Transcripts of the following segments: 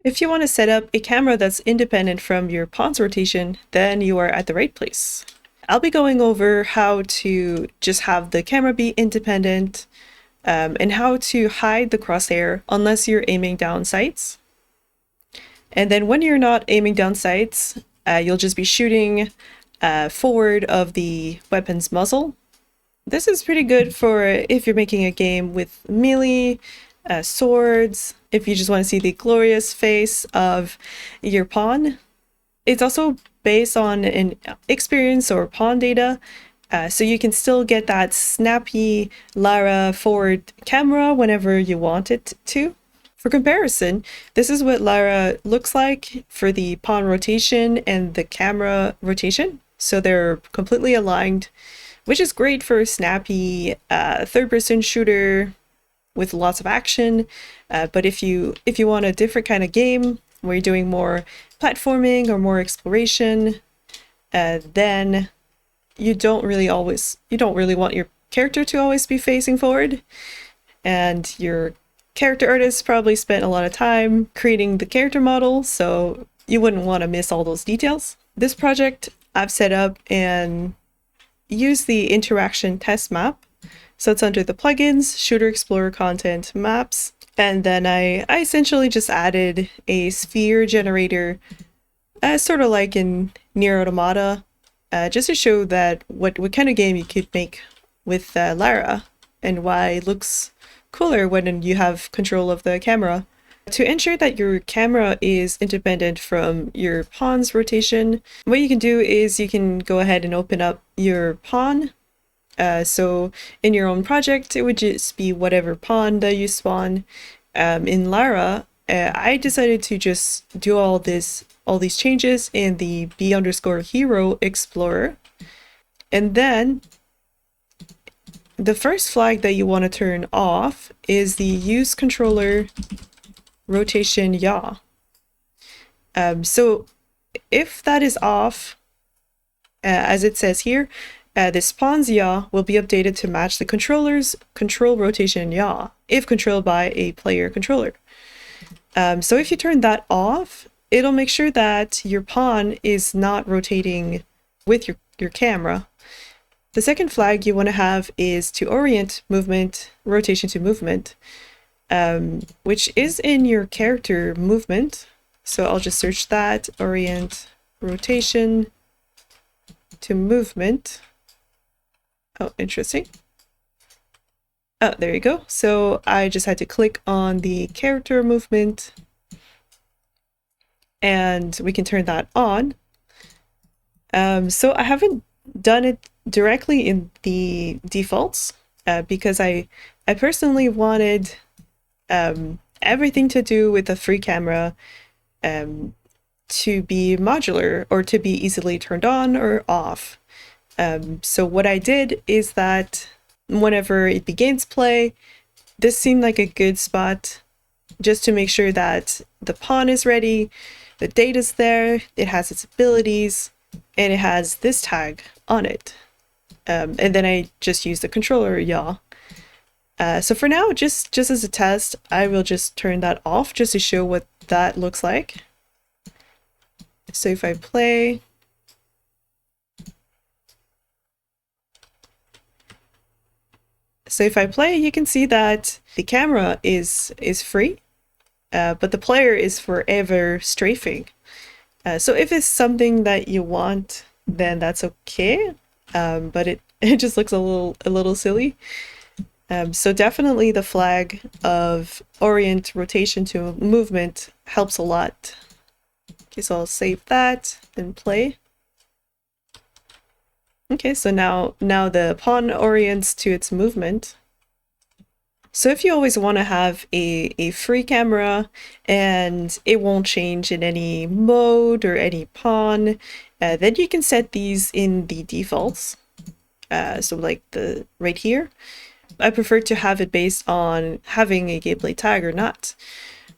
If you want to set up a camera that's independent from your pawn's rotation, then you are at the right place. I'll be going over how to just have the camera be independent and how to hide the crosshair unless you're aiming down sights. And then when you're not aiming down sights, you'll just be shooting forward of the weapon's muzzle. This is pretty good for if you're making a game with melee, swords, if you just want to see the glorious face of your pawn. It's also based on an experience or pawn data, so you can still get that snappy Lyra forward camera whenever you want it to. For comparison, this is what Lyra looks like for the pawn rotation and the camera rotation. So they're completely aligned, which is great for a snappy third-person shooter with lots of action. But if you want a different kind of game where you're doing more platforming or more exploration, then you don't really want your character to always be facing forward, and your character artist probably spent a lot of time creating the character model, so you wouldn't want to miss all those details. This project I've set up and used the interaction test map. So it's under the plugins, Shooter Explorer Content, Maps, and then I essentially just added a sphere generator, sort of like in Nier Automata, just to show that what kind of game you could make with Lyra and why it looks cooler when you have control of the camera. To ensure that your camera is independent from your pawn's rotation, what you can do is you can go ahead and open up your pawn. So in your own project, it would just be whatever pawn that you spawn. In Lyra, I decided to just do all these changes in the B_hero explorer. And then the first flag that you want to turn off is the use controller rotation yaw. So if that is off, as it says here, this pawn's yaw will be updated to match the controller's control rotation yaw if controlled by a player controller. So if you turn that off, it'll make sure that your pawn is not rotating with your camera. The second flag you want to have is to orient movement, rotation to movement, which is in your character movement. So I'll just search that, orient rotation to movement. Oh, interesting. Oh, there you go. So I just had to click on the character movement and we can turn that on. So I haven't done it directly in the defaults because I personally wanted everything to do with the free camera to be modular or to be easily turned on or off. So what I did is that whenever it begins play, this seemed like a good spot just to make sure that the pawn is ready, the data's there, it has its abilities, and it has this tag on it. And then I just use the controller yaw. So for now, just as a test, I will just turn that off just to show what that looks like. So if I play, you can see that the camera is free, but the player is forever strafing. So if it's something that you want, then that's okay. But it just looks a little silly. So definitely the flag of orient rotation to movement helps a lot. Okay, so I'll save that and play. Okay, so now the pawn orients to its movement. So if you always want to have a free camera and it won't change in any mode or any pawn, then you can set these in the defaults. So like right here, I prefer to have it based on having a gameplay tag or not.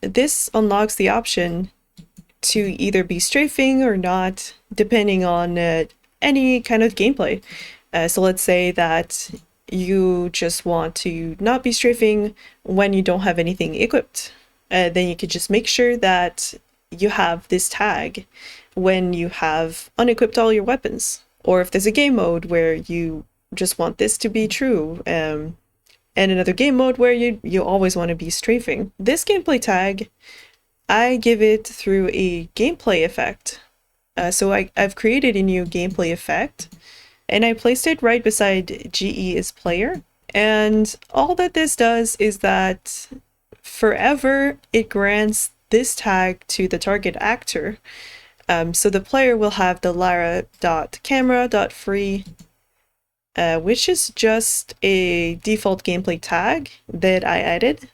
This unlocks the option to either be strafing or not, depending on any kind of gameplay. So let's say that you just want to not be strafing when you don't have anything equipped. then you could just make sure that you have this tag when you have unequipped all your weapons. Or if there's a game mode where you just want this to be true, and another game mode where you always want to be strafing. This gameplay tag, I give it through a gameplay effect. So I've created a new gameplay effect, and I placed it right beside GE is player. And all that this does is that forever it grants this tag to the target actor. So the player will have the Lyra.camera.free, which is just a default gameplay tag that I added.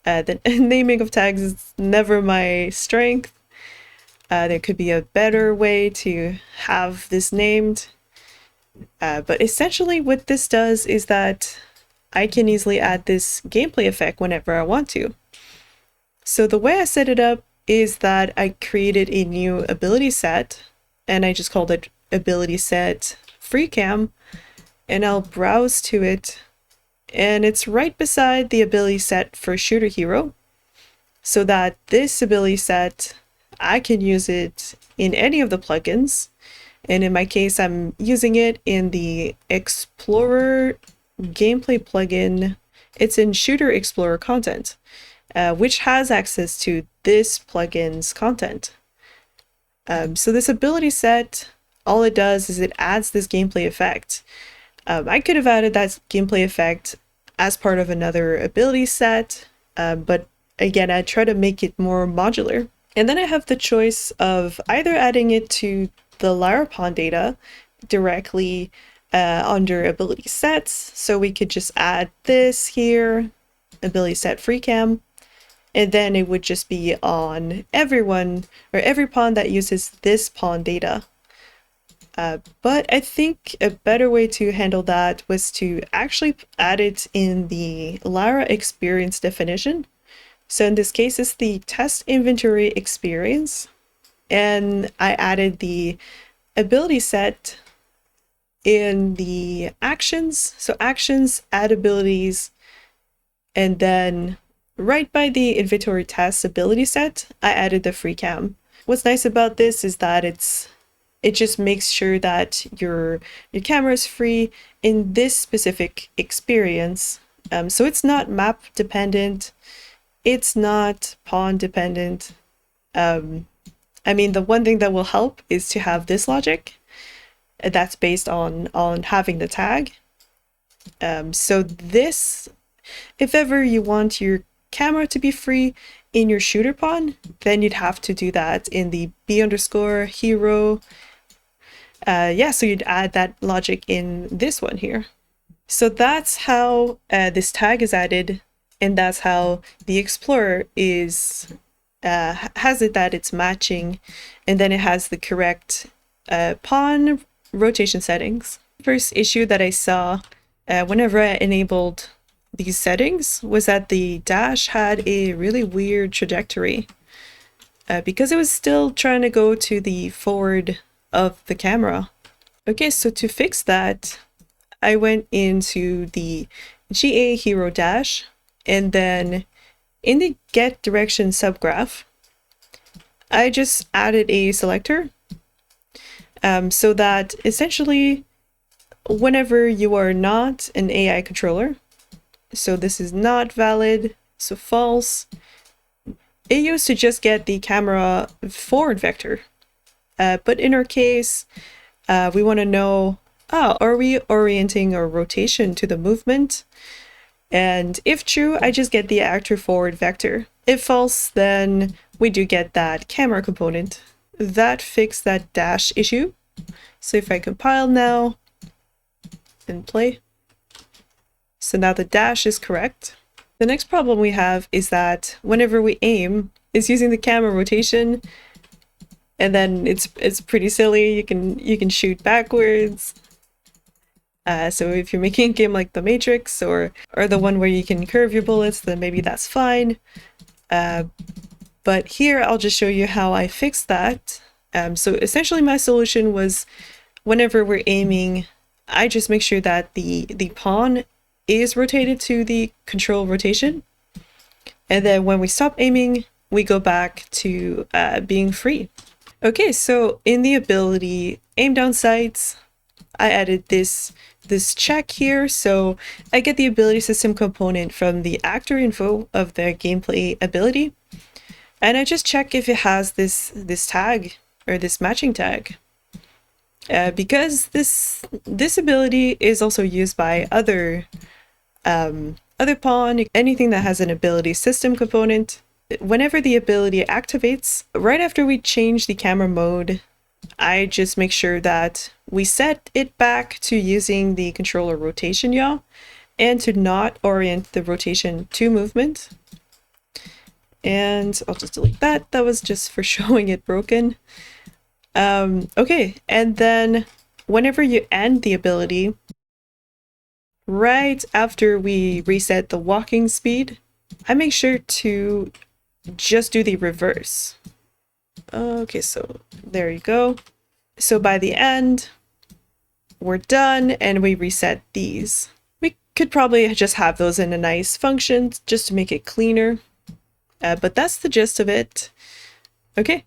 The naming of tags is never my strength. There could be a better way to have this named. But essentially what this does is that I can easily add this gameplay effect whenever I want to. So the way I set it up is that I created a new ability set, and I just called it ability set free cam, and I'll browse to it, and it's right beside the ability set for shooter hero, so that this ability set, I can use it in any of the plugins. And in my case, I'm using it in the Explorer gameplay plugin. It's in Shooter Explorer content, which has access to this plugin's content. So this ability set, all it does is it adds this gameplay effect. I could have added that gameplay effect as part of another ability set, but again, I try to make it more modular. And then I have the choice of either adding it to the Lyra pawn data directly under ability sets. So we could just add this here, ability set free cam, and then it would just be on everyone or every pawn that uses this pawn data. But I think a better way to handle that was to actually add it in the Lyra experience definition. So in this case, it's the test inventory experience. And I added the ability set in the actions. So actions, add abilities, and then right by the inventory test ability set, I added the free cam. What's nice about this is that it just makes sure that your camera is free in this specific experience. So it's not map dependent. It's not pawn dependent. I mean, the one thing that will help is to have this logic that's based on having the tag. So this, if ever you want your camera to be free in your shooter pawn, then you'd have to do that in the B_hero. Yeah, so you'd add that logic in this one here. So that's how this tag is added, and that's how the Explorer is has it that it's matching, and then it has the correct pawn rotation settings. First issue that I saw whenever I enabled these settings was that the dash had a really weird trajectory because it was still trying to go to the forward of the camera. Okay, so to fix that, I went into the GA hero dash, and then in the get direction subgraph, I just added a selector so that essentially whenever you are not an AI controller, so this is not valid, so false, it used to just get the camera forward vector. But in our case, we want to know, are we orienting our rotation to the movement? And if true, I just get the actor forward vector. If false, then we do get that camera component. That fixed that dash issue. So if I compile now and play, so now the dash is correct. The next problem we have is that whenever we aim, it's using the camera rotation, and then it's pretty silly. You can shoot backwards. So if you're making a game like The Matrix or the one where you can curve your bullets, then maybe that's fine. But here I'll just show you how I fixed that. So essentially my solution was whenever we're aiming, I just make sure that the pawn is rotated to the control rotation. And then when we stop aiming, we go back to being free. Okay, so in the ability aim down sights, I added this check here, so I get the ability system component from the actor info of the gameplay ability, and I just check if it has this tag or this matching tag. Because this ability is also used by other pawn, anything that has an ability system component. Whenever the ability activates, right after we change the camera mode, I just make sure that we set it back to using the controller rotation yaw and to not orient the rotation to movement. And I'll just delete that. That was just for showing it broken. Okay, and then whenever you end the ability, right after we reset the walking speed, I make sure to just do the reverse. Okay, so there you go. So by the end, we're done and we reset these. We could probably just have those in a nice function just to make it cleaner. But that's the gist of it. Okay,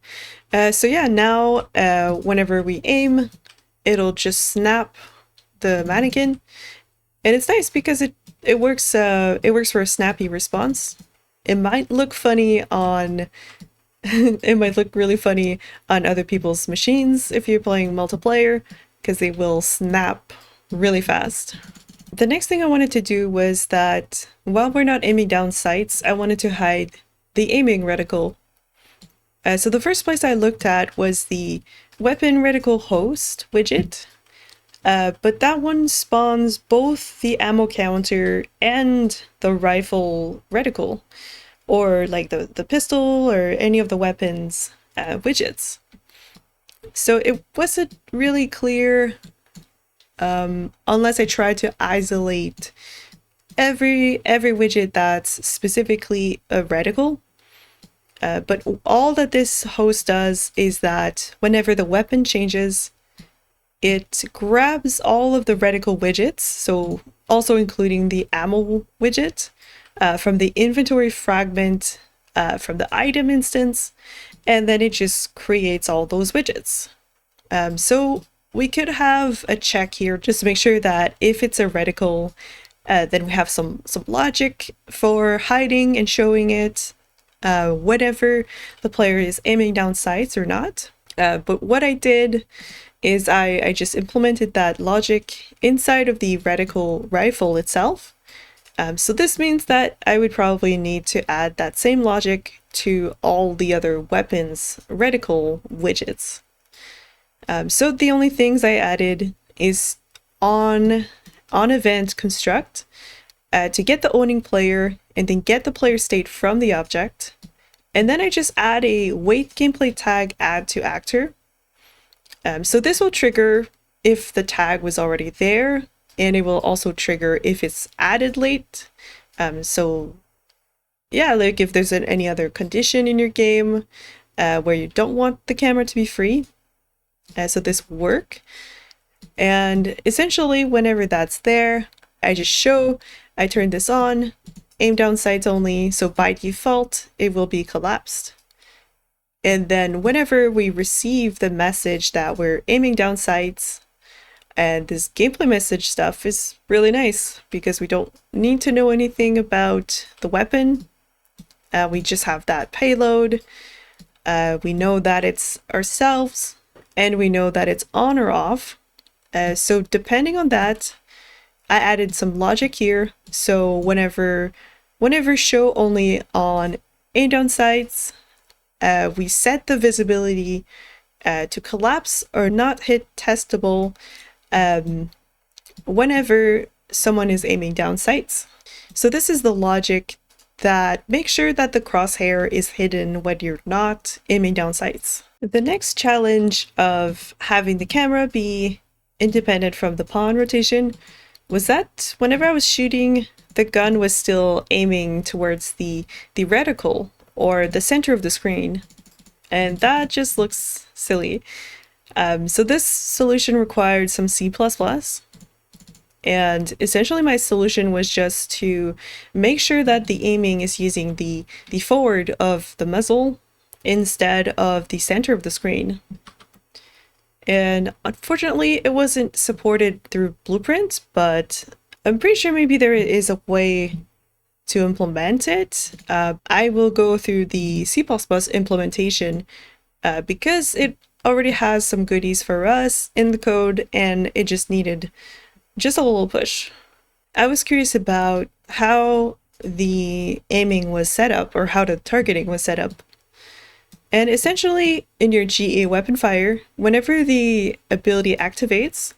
so yeah, now whenever we aim, it'll just snap the mannequin. And it's nice because it works for a snappy response. It might look funny on it might look really funny on other people's machines if you're playing multiplayer, because they will snap really fast. The next thing I wanted to do was that while we're not aiming down sights, I wanted to hide the aiming reticle. So the first place I looked at was the weapon reticle host widget, but that one spawns both the ammo counter and the rifle reticle, or like the pistol or any of the weapons widgets. So it wasn't really clear unless I tried to isolate every widget that's specifically a reticle. But all that this host does is that whenever the weapon changes, it grabs all of the reticle widgets, so also including the ammo widget, from the inventory fragment, from the item instance, and then it just creates all those widgets. So we could have a check here just to make sure that if it's a reticle, then we have some logic for hiding and showing it whenever the player is aiming down sights or not. But what I did is I just implemented that logic inside of the reticle rifle itself. So this means that I would probably need to add that same logic to all the other weapons reticle widgets. So the only things I added is on event construct to get the owning player and then get the player state from the object. And then I just add a wait gameplay tag add to actor. So this will trigger if the tag was already there, and it will also trigger if it's added late. So yeah, like if there's any other condition in your game where you don't want the camera to be free. So this will work. And essentially whenever that's there, I just show, I turn this on, aim down sights only, so by default it will be collapsed. And then whenever we receive the message that we're aiming down sights, and this gameplay message stuff is really nice because we don't need to know anything about the weapon. We just have that payload. We know that it's ourselves, and we know that it's on or off. So depending on that, I added some logic here. So whenever show only on aim down sights, we set the visibility to collapse or not hit testable whenever someone is aiming down sights. So this is the logic that makes sure that the crosshair is hidden when you're not aiming down sights. The next challenge of having the camera be independent from the pawn rotation was that whenever I was shooting, the gun was still aiming towards the reticle or the center of the screen, and that just looks silly. So this solution required some C++, And essentially my solution was just to make sure that the aiming is using the forward of the muzzle instead of the center of the screen. And unfortunately, it wasn't supported through Blueprint, but I'm pretty sure maybe there is a way to implement it. I will go through the C++ implementation because it already has some goodies for us in the code, and it just needed just a little push. I was curious about how the aiming was set up, or how the targeting was set up. And essentially, in your GA weapon fire, whenever the ability activates,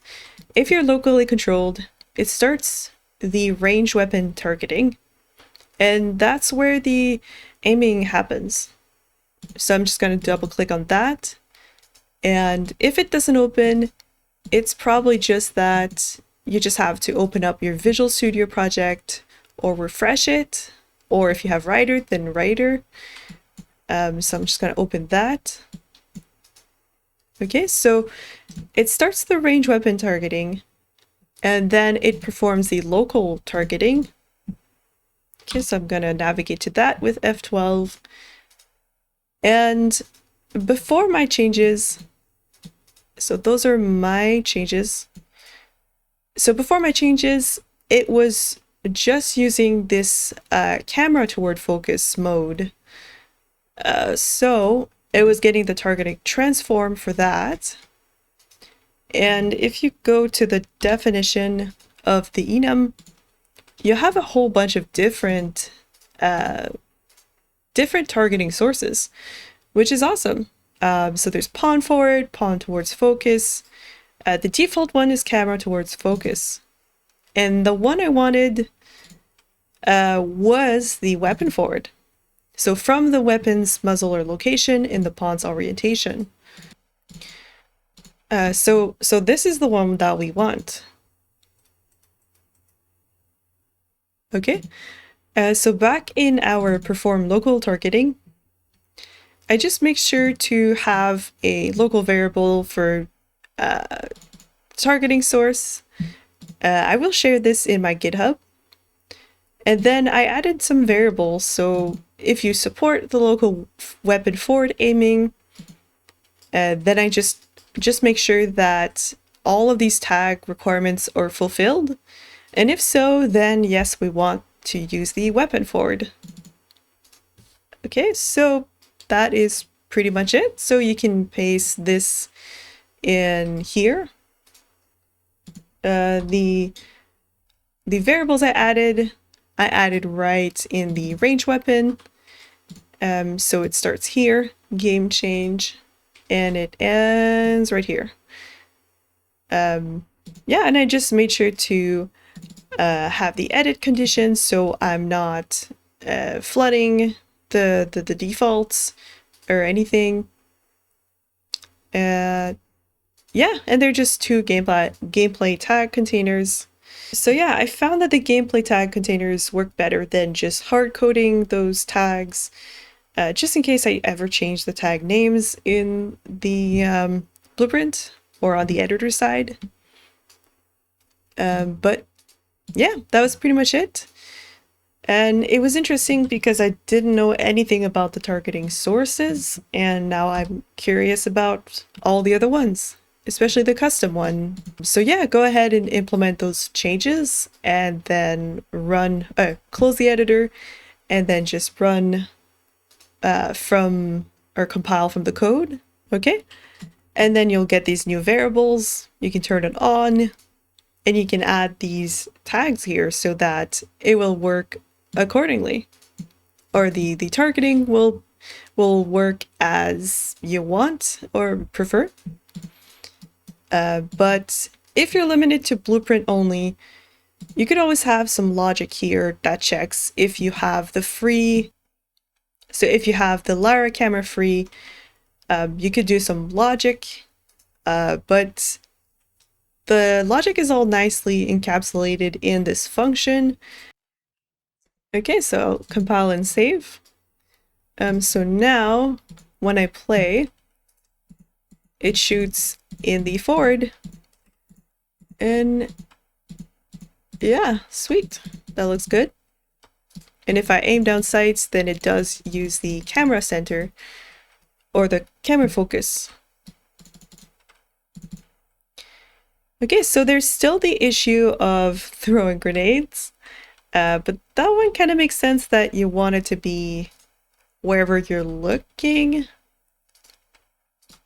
if you're locally controlled, it starts the range weapon targeting, and that's where the aiming happens. So I'm just going to double click on that, and if it doesn't open, it's probably just that you just have to open up your Visual Studio project or refresh it, or if you have Writer, then Writer. So I'm just going to open that. Okay, so it starts the range weapon targeting, and then it performs the local targeting. Okay, so I'm going to navigate to that with F12. And before my changes, so those are my changes. So before my changes, it was just using this camera toward focus mode. So it was getting the targeting transform for that. And if you go to the definition of the enum, you have a whole bunch of different targeting sources, which is awesome. So there's pawn forward, pawn towards focus. The default one is camera towards focus. And the one I wanted was the weapon forward. So from the weapon's muzzle or location in the pawn's orientation. So this is the one that we want. Okay, so back in our perform local targeting, I just make sure to have a local variable for targeting source. I will share this in my GitHub. And then I added some variables, so if you support the local weapon forward aiming, then I just make sure that all of these tag requirements are fulfilled. And if so, then yes, we want to use the weapon forward. Okay, so that is pretty much it. So you can paste this in here. The variables I added right in the range weapon. So it starts here, game change, and it ends right here. Yeah, and I just made sure to have the edit conditions so I'm not flooding the defaults or anything. Yeah, and they're just two gameplay tag containers. So yeah, I found that the gameplay tag containers work better than just hard coding those tags, just in case I ever change the tag names in the blueprint or on the editor side. But yeah, that was pretty much it. And it was interesting because I didn't know anything about the targeting sources, and now I'm curious about all the other ones, especially the custom one. So yeah, go ahead and implement those changes and then run, close the editor and then just run from, or compile from the code, okay? And then you'll get these new variables. You can turn it on and you can add these tags here so that it will work accordingly, or the targeting will work as you want or prefer. But if you're limited to blueprint only, you could always have some logic here that checks if you have the free. So if you have the Lyra camera free, you could do some logic, but the logic is all nicely encapsulated in this function. Okay, so compile and save. So now when I play, it shoots in the forward, and Yeah, sweet. That looks good. And if I aim down sights, then it does use the camera center or the camera focus. Okay, so there's still the issue of throwing grenades, but that one kind of makes sense that you want it to be wherever you're looking.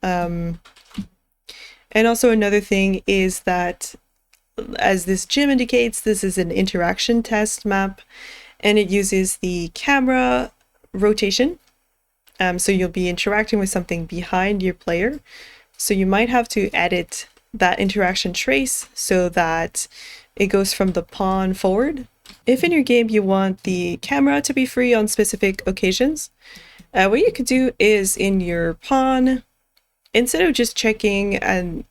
And also another thing is that, as this gym indicates, this is an interaction test map, and it uses the camera rotation. So you'll be interacting with something behind your player. So you might have to edit that interaction trace so that it goes from the pawn forward. If in your game you want the camera to be free on specific occasions, what you could do is in your pawn, instead of just checking and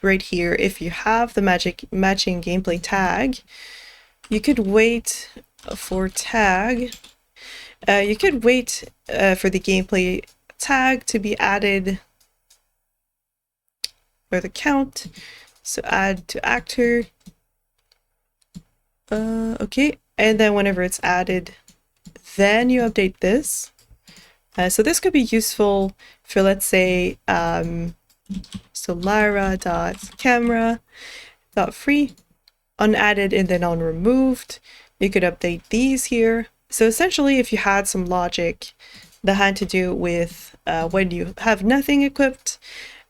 right here, if you have the matching gameplay tag, you could wait for tag. You could wait for the gameplay tag to be added, or the count. So add to actor. Okay, and then whenever it's added, then you update this. So this could be useful for, let's say, so Lyra.camera.free, unadded and then on removed. You could update these here. So essentially, if you had some logic that had to do with when you have nothing equipped,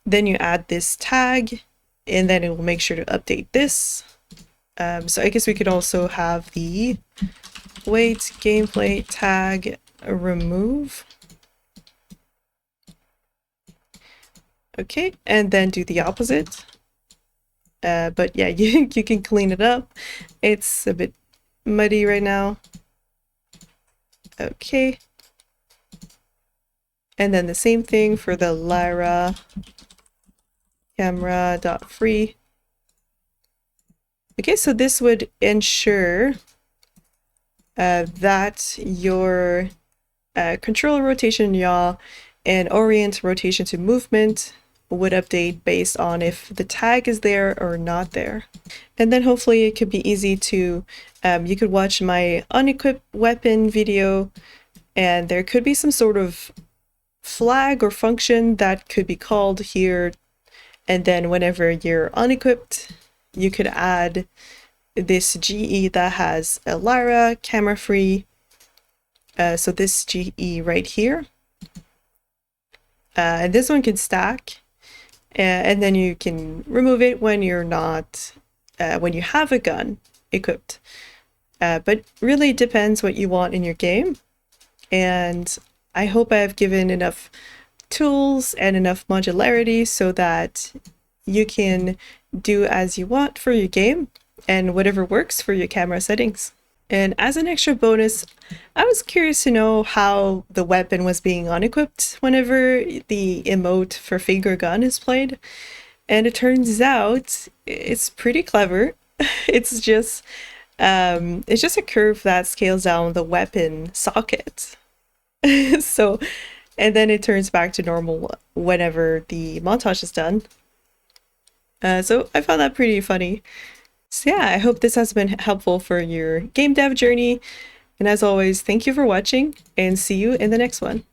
then you add this tag, and then it will make sure to update this. So I guess we could also have the wait gameplay tag remove. Okay, and then do the opposite. But yeah, you can clean it up. It's a bit muddy right now. Okay. And then the same thing for the Lyra camera.free. Okay, so this would ensure that your controller rotation yaw and orient rotation to movement would update based on if the tag is there or not there. And then hopefully it could be easy to, you could watch my unequipped weapon video, and there could be some sort of flag or function that could be called here, and then whenever you're unequipped, you could add this GE that has a Lyra camera free. So this GE right here. And this one can stack, and then you can remove it when you're not, when you have a gun equipped. But really it depends what you want in your game. And I hope I've given enough tools and enough modularity so that you can do as you want for your game and whatever works for your camera settings. And as an extra bonus, I was curious to know how the weapon was being unequipped whenever the emote for finger gun is played. And it turns out it's pretty clever. It's just a curve that scales down the weapon socket. So, and then it turns back to normal whenever the montage is done. So I found that pretty funny. So yeah, I hope this has been helpful for your game dev journey. And as always, thank you for watching, and see you in the next one.